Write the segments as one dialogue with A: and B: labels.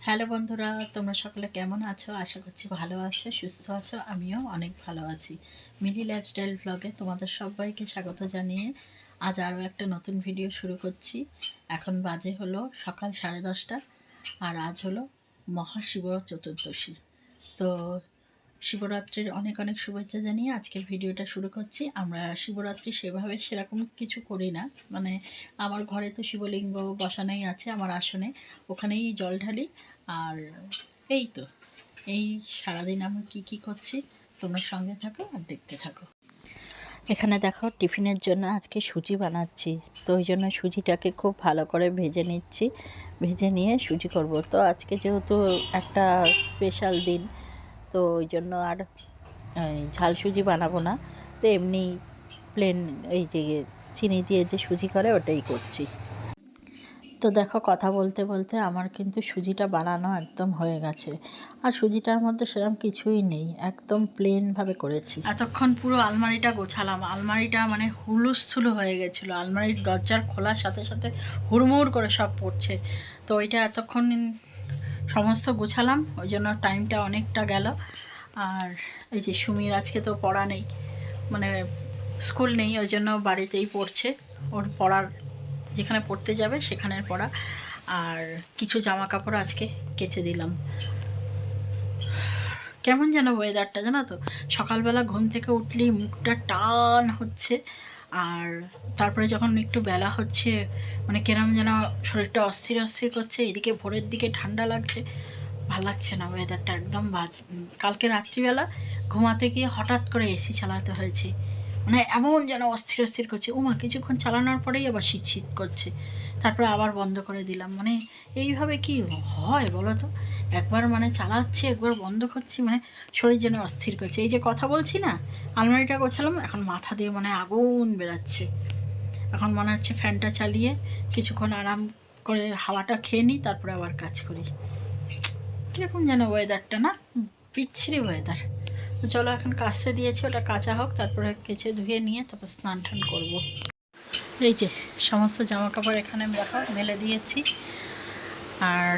A: Hello বন্ধুরা, তোমরা সকলে কেমন আছো? আশা করছি ভালো আছো, সুস্থ আছো। আমিও অনেক ভালো আছি। মিলি লাইফস্টাইল ব্লগে তোমাদের সবাইকে স্বাগত জানিয়ে আজ আরও একটা নতুন ভিডিও শুরু করছি। এখন বাজে হলো সকাল 10:30, আর আজ হলো মহাশিব চতুর্দশী। তো শিবরাত্রির অনেক অনেক শুভেচ্ছা জানিয়ে আজকের ভিডিওটা শুরু করছি। আমরা শিবরাত্রি সেভাবে সেরকম কিছু করি না, মানে আমার ঘরে তো শিবলিঙ্গ বসানোই আছে আমার আসনে, ওখানেই জল ঢালি। আর এই তো, এই সারাদিন আমরা কি করছি তোমরা সঙ্গে থাকো আর দেখতে থাকো। এখানে দেখো টিফিনের জন্য আজকে সুজি বানাচ্ছি। তো ওই জন্য সুজিটাকে খুব ভালো করে ভেজে নিচ্ছি। ভেজে নিয়ে সুজি করব। তো আজকে যেহেতু একটা স্পেশাল দিন, তো ওই জন্য আর ঝাল সুজি বানাবো না। তো এমনি প্লেন এই যে চিনি দিয়ে যে সুজি করে ওটাই করছি। তো দেখো কথা বলতে বলতে আমার কিন্তু সুজিটা বানানো একদম হয়ে গেছে। আর সুজিটার মধ্যে সেরকম কিছুই নেই, একদম প্লেনভাবে করেছি। এতক্ষণ পুরো আলমারিটা গোছালাম। আলমারিটা মানে হুলস্থুলো হয়ে গেছিলো। আলমারির দরজার খোলার সাথে সাথে হুড়মুড় করে সব পড়ছে। তো ওইটা এতক্ষণ সমস্ত গোছালাম, ওই জন্য টাইমটা অনেকটা গেল। আর এই যে সুমির আজকে তো পড়া নেই, মানে স্কুল নেই, ওই জন্য বাড়িতেই পড়ছে। ওর পড়ার যেখানে পড়তে যাবে সেখানের পড়া। আর কিছু জামা কাপড় আজকে কেচে দিলাম। কেমন যেন ওয়েদারটা, জানো তো, সকালবেলা ঘুম থেকে উঠলেই মুখটা টান হচ্ছে। আর তারপরে যখন একটু বেলা হচ্ছে, মানে কেরম যেন শরীরটা অস্থির অস্থির করছে। এদিকে ভোরের দিকে ঠান্ডা লাগছে, ভাল লাগছে না ওয়েদারটা একদম কালকে রাত্রিবেলা ঘুমাতে গিয়ে হঠাৎ করে এসি চালাতে হয়েছে, মানে এমন যেন অস্থির অস্থির করছে। ওমা, কিছুক্ষণ চালানোর পরেই আবার শীত শীত করছে, তারপরে আবার বন্ধ করে দিলাম। মানে এইভাবে কি হয় বলো তো? একবার মানে চালাচ্ছি, একবার বন্ধ করছি, মানে শরীর যেন অস্থির করছে। এই যে কথা বলছি না, আলমারিটা গোছালাম, এখন মাথা দিয়ে মানে আগুন বেরাচ্ছে। এখন মনে হচ্ছে ফ্যানটা চালিয়ে কিছুক্ষণ আরাম করে হাওয়াটা খেয়ে নিই, তারপরে আবার কাজ করি। কীরকম যেন ওয়েদারটা, না বিচ্ছিরি ওয়েদার। তো চলো, এখন কাচতে দিয়েছি, ওটা কাঁচা হোক, তারপরে কেচে ধুয়ে নিয়ে তারপর স্নান টান করবো। এই যে সমস্ত জামা কাপড় এখানে দেখো মেলে দিয়েছি, আর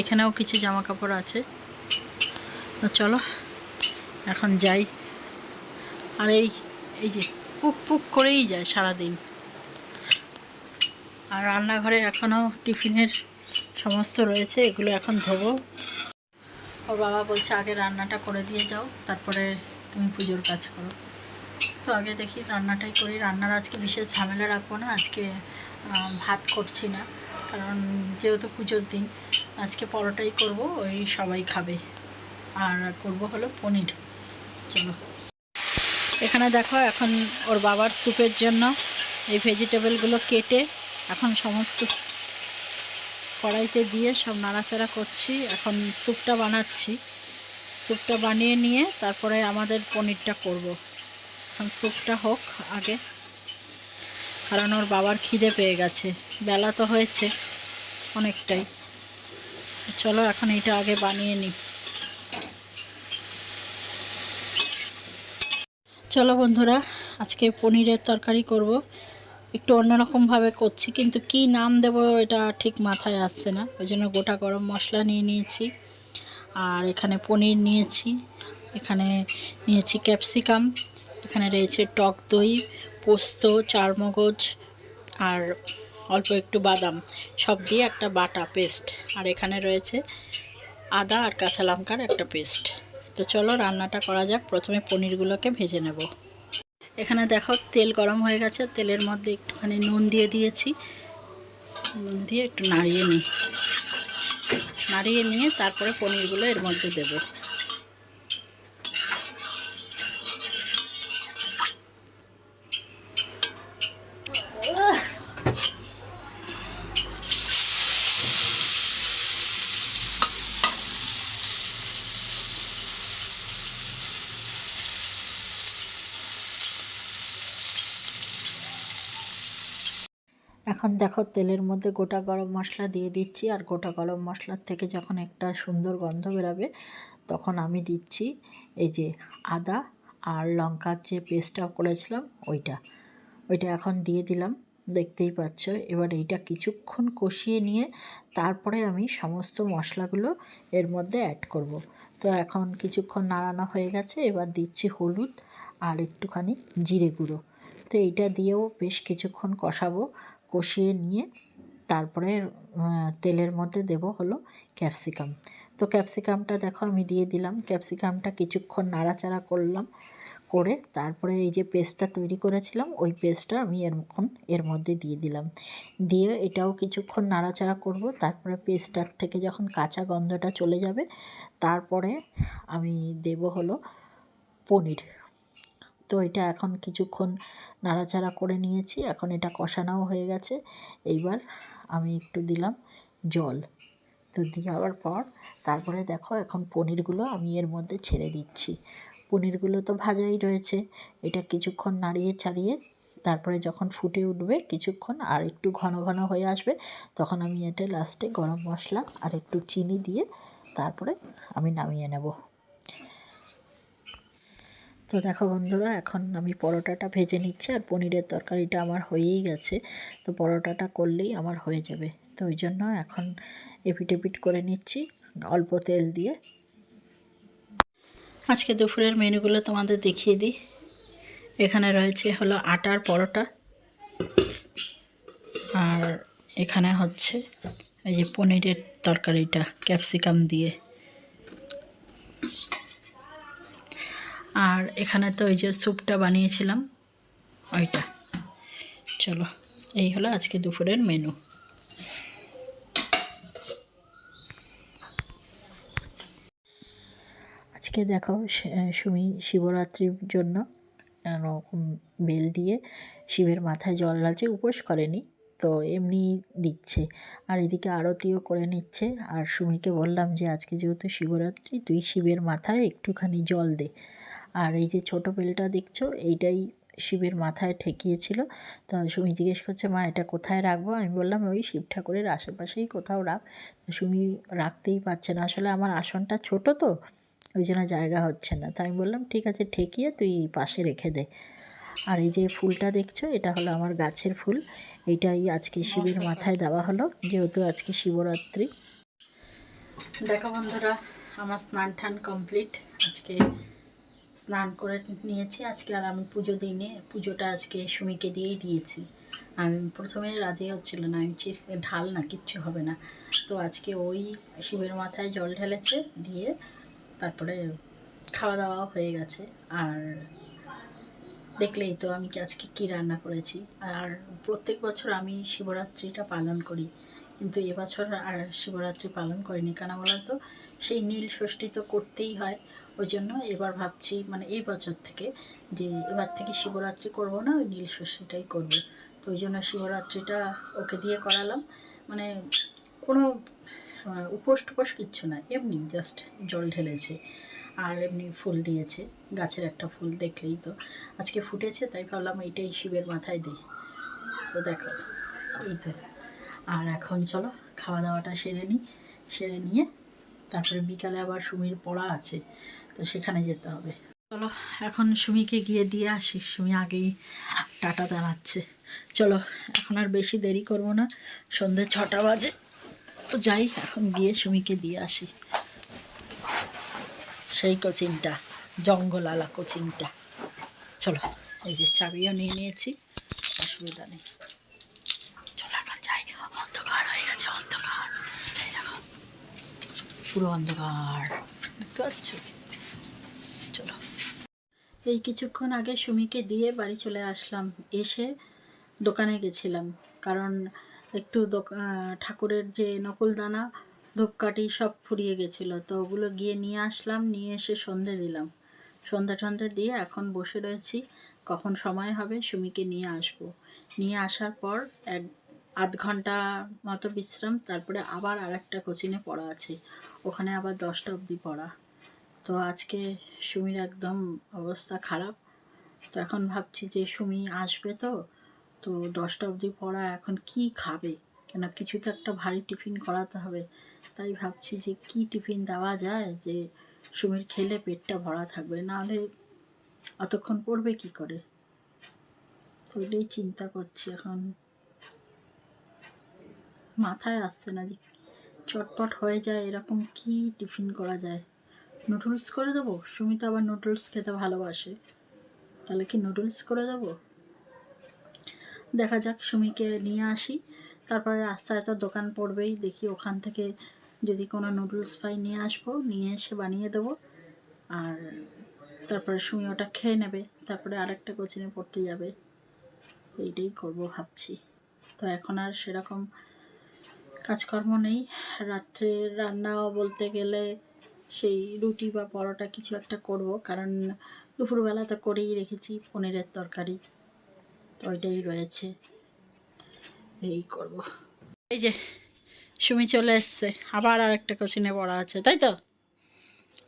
A: এখানেও কিছু জামা কাপড় আছে। তো চলো এখন যাই। আর এই এই যে পুক পুক করেই যায় সারাদিন। আর রান্নাঘরে এখনও টিফিনের সমস্ত রয়েছে, এগুলো এখন ধোবো। ওর বাবা বলছে আগে রান্নাটা করে দিয়ে যাও, তারপরে তুমি পুজোর কাজ করো। তো আগে দেখি রান্নাটাই করি। রান্নার আজকে বিশেষ ঝামেলা রাখবো না, আজকে ভাত করছি না, কারণ যেহেতু পুজোর দিন। আজকে পরোটাই করব, ওই সবাই খাবে। আর করব হলো পনির। চলো, এখানে দেখো এখন ওর বাবার স্যুপের জন্য এই ভেজিটেবলগুলো কেটে এখন সমস্ত কড়াইতে দিয়ে সব নাড়াচাড়া করছি। এখন স্যুপটা বানাচ্ছি। স্যুপটা বানিয়ে নিয়ে তারপরে আমাদের পনিরটা করব। এখন স্যুপটা হোক আগে, কারণ ওর বাবার খিদে পেয়ে গেছে, বেলা তো হয়েছে অনেকটাই। চলো এখন এটা আগে বানিয়ে নিই। চলো বন্ধুরা, আজকে পনিরের তরকারি করব। একটু অন্যরকমভাবে করছি, কিন্তু কি নাম দেব এটা ঠিক মাথায় আসছে না, ওই জন্য গোটা গরম মশলা নিয়ে নিয়েছি। আর এখানে পনির নিয়েছি, এখানে নিয়েছি ক্যাপসিকাম, এখানে রয়েছে টক দই, পোস্ত, চারমগজ, আর অল্প একটু বাদাম, সব দিয়ে একটা বাটা পেস্ট। আর এখানে রয়েছে আদা আর কাঁচা লঙ্কার একটা পেস্ট। তো চলো রান্নাটা করা যাক। প্রথমে পনিরগুলোকে ভেজে নেব। এখানে দেখো তেল গরম হয়ে গেছে, তেলের মধ্যে একটুখানি নুন দিয়ে দিয়েছি। নুন দিয়ে একটু নাড়িয়ে নিয়ে তারপরে পনিরগুলো এর মধ্যে দেবো। এখন দেখো তেলের মধ্যে গোটা গরম মশলা দিয়ে দিচ্ছি, আর গোটা গরম মশলার থেকে যখন একটা সুন্দর গন্ধ বেরাবে তখন আমি দিচ্ছি এই যে আদা আর লঙ্কার যে পেস্টটা করেছিলাম ওইটা এখন দিয়ে দিলাম। দেখতেই পাচ্ছ। এবার এইটা কিছুক্ষণ কষিয়ে নিয়ে তারপরে আমি সমস্ত মশলাগুলো এর মধ্যে অ্যাড করব। তো এখন কিছুক্ষণ নাড়ানো হয়ে গেছে, এবার দিচ্ছি হলুদ আর একটুখানি জিরে গুঁড়ো। তো এইটা দিয়েও বেশ কিছুক্ষণ কষাবো। কষিয়ে নিয়ে তারপরে তেলের মধ্যে দেব হলো ক্যাপসিকাম। তো ক্যাপসিকামটা দেখো আমি দিয়ে দিলাম। ক্যাপসিকামটা কিছুক্ষণ নাড়াচাড়া করলাম, করে তারপরে এই যে পেস্টটা তৈরি করেছিলাম ওই পেস্টটা আমি এর মধ্যে দিয়ে দিলাম। দিয়ে এটাও কিছুক্ষণ নাড়াচাড়া করব। তারপরে পেস্টটার থেকে যখন কাঁচা গন্ধটা চলে যাবে তারপরে আমি দেব হলো পনির। তো এটা এখন কিছুক্ষণ নাড়াচাড়া করে নিয়েছি, এখন এটা কষানোও হয়ে গেছে। এইবার আমি একটু দিলাম জল। তো দেওয়ার পর তারপরে দেখো এখন পনিরগুলো আমি এর মধ্যে ছেড়ে দিচ্ছি। পনিরগুলো তো ভাজাই রয়েছে, এটা কিছুক্ষণ নাড়িয়ে চাড়িয়ে তারপরে যখন ফুটে উঠবে কিছুক্ষণ আর একটু ঘন ঘন হয়ে আসবে, তখন আমি এটা লাস্টে গরম মশলা আর একটু চিনি দিয়ে তারপরে আমি নামিয়ে নেব। তো দেখো বন্ধুরা, এখন আমি পরোটাটা ভেজে নিচ্ছি আর পনিরের তরকারিটা আমার হয়েই গেছে। তো পরোটাটা করলেই আমার হয়ে যাবে। তো ওই জন্য এখন এপিট করে নিচ্ছি অল্প তেল দিয়ে। আজকে দুপুরের মেনুগুলো তোমাদের দেখিয়ে দিই। এখানে রয়েছে হলো আটার পরোটা, আর এখানে হচ্ছে এই যে পনিরের তরকারিটা ক্যাপসিকাম দিয়ে, আর এখানে তো ওই যে স্যুপটা বানিয়েছিলাম ওইটা। চলো, এই হলো আজকে দুপুরের মেনু। আজকে দেখো সুমি শিবরাত্রির জন্য এরকম বেল দিয়ে শিবের মাথায় জল ঢালছে, উপোস করেনি তো এমনি দিচ্ছে। আর এদিকে আরতিও করে নিচ্ছে। আর সুমিকে বললাম যে আজকে যেহেতু শিবরাত্রি তুই শিবের মাথায় একটুখানি জল দে। আর এই যে ছোটো বেলটা দেখছো এইটাই শিবের মাথায় ঠেকিয়েছিল। তো সুমি জিজ্ঞেস করছে মা এটা কোথায় রাখবো? আমি বললাম ওই শিব ঠাকুরের আশেপাশেই কোথাও রাখ। তো সুমি রাখতেই পারছে না, আসলে আমার আসনটা ছোট তো ওই জন্য জায়গা হচ্ছে না। তো আমি বললাম ঠিক আছে ঠেকিয়ে তুই পাশে রেখে দে। আর এই যে ফুলটা দেখছো এটা হলো আমার গাছের ফুল, এইটাই আজকে শিবের মাথায় দেওয়া হলো যেহেতু আজকে শিবরাত্রি। দেখো বন্ধুরা, আমার স্নান টান কমপ্লিট। আজকে স্নান করে নিয়েছি আজকে, আর আমি পুজো দিইনি, পুজোটা আজকে সুমিকে দিয়েই দিয়েছি। আমি প্রথমে রাজি হচ্ছিল না, আমি ঢাল না কিচ্ছু হবে না। তো আজকে ওই শিবের মাথায় জল ঢেলেছে, দিয়ে তারপরে খাওয়া দাওয়াও হয়ে গেছে। আর দেখলেই তো আমি আজকে কী রান্না করেছি। আর প্রত্যেক বছর আমি শিবরাত্রিটা পালন করি, কিন্তু এবছর আর শিবরাত্রি পালন করিনি। কেন বলো তো, সেই নীল ষষ্ঠী তো করতেই হয়। ওই জন্য এবার ভাবছি মানে এই বছর থেকে যে এবার থেকে শিবরাত্রি করব না, ওই নীল ষষ্ঠীটাই করবো। তো ওই জন্য শিবরাত্রিটা ওকে দিয়ে করালাম। মানে কোনো উপোস টুপোস কিচ্ছু না, এমনি জাস্ট জল ঢেলেছে আর এমনি ফুল দিয়েছে। গাছের একটা ফুল দেখলেই তো আজকে ফুটেছে, তাই ভাবলাম এইটাই শিবের মাথায় দিই। তো দেখো এই তো। আর এখন চলো খাওয়া দাওয়াটা সেরে নিই, সেরে নিয়ে তারপরে বিকালে আবার সুমির পড়া আছে, তো সেখানে যেতে হবে। চলো এখন সুমিকে গিয়ে দিয়ে আসি, সুমি আগেই টাটা দাঁড়াচ্ছে। চলো এখন আর বেশি দেরি করব না, সন্ধ্যে 6টা বাজে। তো যাই এখন গিয়ে সুমিকে দিয়ে আসি। সেই কোচিংটা, জঙ্গলালা কোচিংটা। চলো, এই যে চাবিও নিয়ে নিয়েছি, অসুবিধা নেই। চলো এখন যাই, অন্ধকার হয়ে গেছে, অন্ধকার এই দেখো, পুরো অন্ধকার দেখতে পাচ্ছ। চলো, এই কিছুক্ষণ আগে সুমিকে দিয়ে বাড়ি চলে আসলাম। এসে দোকানে গেছিলাম, কারণ একটু ঠাকুরের যে নকুলদানা ধূপকাঠি সব ফুরিয়ে গেছিলো, তো ওগুলো গিয়ে নিয়ে আসলাম। নিয়ে এসে সন্ধে দিলাম, সন্ধ্যা টন্ধে দিয়ে এখন বসে রয়েছি, কখন সময় হবে সুমিকে নিয়ে আসবো। নিয়ে আসার পর আধ ঘন্টা মতো বিশ্রাম, তারপরে আবার আর একটা কোচিংয়ে পড়া আছে, ওখানে আবার 10টা অবধি পড়া। তো আজকে সুমির একদম অবস্থা খারাপ। তো এখন ভাবছি যে সুমি আসবে তো, তো 10টা অবধি পড়া, এখন কি খাবে, কেন কিছু তো একটা ভারী টিফিন করাতে হবে। তাই ভাবছি যে কি টিফিন দেওয়া যায় যে সুমির খেলে পেটটা ভরা থাকবে, নাহলে অতক্ষণ পড়বে কি করে, ওইটাই চিন্তা করছি এখন। মাথায় আসছে না যে চটপট হয়ে যায় এরকম কি টিফিন করা যায়। নুডলস করে দেবো, সুমিতা আবার নুডলস খেতে ভালোবাসে, তাহলে কি নুডলস করে দেবো। দেখা যাক, সুমিকে নিয়ে আসি, তারপরে রাস্তায় তো দোকান পড়বেই, দেখি ওখান থেকে যদি কোনো নুডলস পাই নিয়ে আসবো, নিয়ে এসে বানিয়ে দেবো। আর তারপরে সুমি ওটা খেয়ে নেবে, তারপরে আরেকটা কোচিংয়ে পড়তে যাবে। এইটাই করবো ভাবছি। তো এখন আর সেরকম কাজকর্ম নেই। রাত্রে রান্নাও বলতে গেলে সেই রুটি বা পরোটা কিছু একটা করব, কারণ দুপুরবেলা তো করেই রেখেছি পনিরের তরকারি, তো ওইটাই রয়েছে, এই করব। এই যে সুমি চলে এসছে, আবার আর একটা কোচিনে পড়া আছে, তাই তো?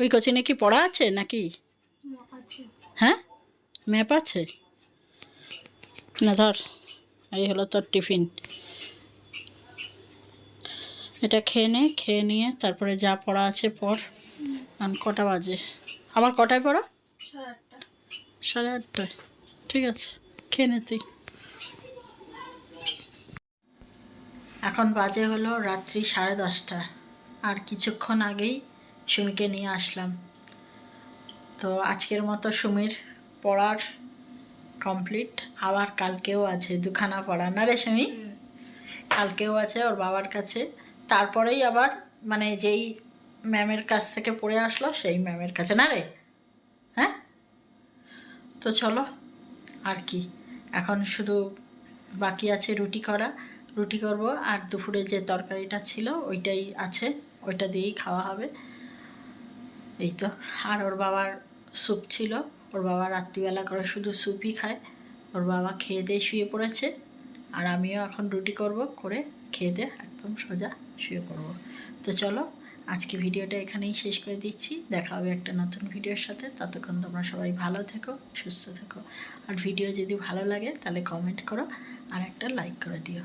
A: ওই কোচিনে কি পড়া আছে নাকি? হ্যাঁ, ম্যাপ আছে না। ধর, এই হলো তোর টিফিন, এটা খেয়ে নে, খেয়ে নিয়ে তারপরে যা পড়া আছে পড়। কারণ কটা বাজে, আবার কটায় পড়া? 8:30। ঠিক আছে, খেয়ে নে তুই। এখন বাজে হলো রাত্রি 10:30, আর কিছুক্ষণ আগেই সুমিকে নিয়ে আসলাম। তো আজকের মতো সুমির পড়ার কমপ্লিট। আবার কালকেও আছে দুখানা পড়া, না রে সুমি? কালকেও আছে ওর বাবার কাছে, তারপরেই আবার মানে যেই ম্যামের কাছ থেকে পড়ে আসলো সেই ম্যামের কাছে, না রে? হ্যাঁ, তো চলো, আর কি, এখন শুধু বাকি আছে রুটি করা। রুটি করব, আর দুপুরে যে তরকারিটা ছিল ওইটাই আছে, ওইটা দিয়েই খাওয়া হবে। এই তো। আর ওর বাবার স্যুপ ছিল, ওর বাবা রাত্রিবেলা করে শুধু স্যুপই খায়। ওর বাবা খেয়ে দিয়ে শুয়ে পড়েছে, আর আমিও এখন রুটি করব, করে খেয়ে দিয়ে একদম সোজা শুয়ে পড়ব। তো চলো, আজকে ভিডিওটা এখানেই শেষ করে দিচ্ছি। দেখা হবে একটা নতুন ভিডিওর সাথে। ততক্ষণ তোমরা সবাই ভালো থেকো, সুস্থ থেকো। আর ভিডিও যদি ভালো লাগে তাহলে কমেন্ট করো আর একটা লাইক করে দিও।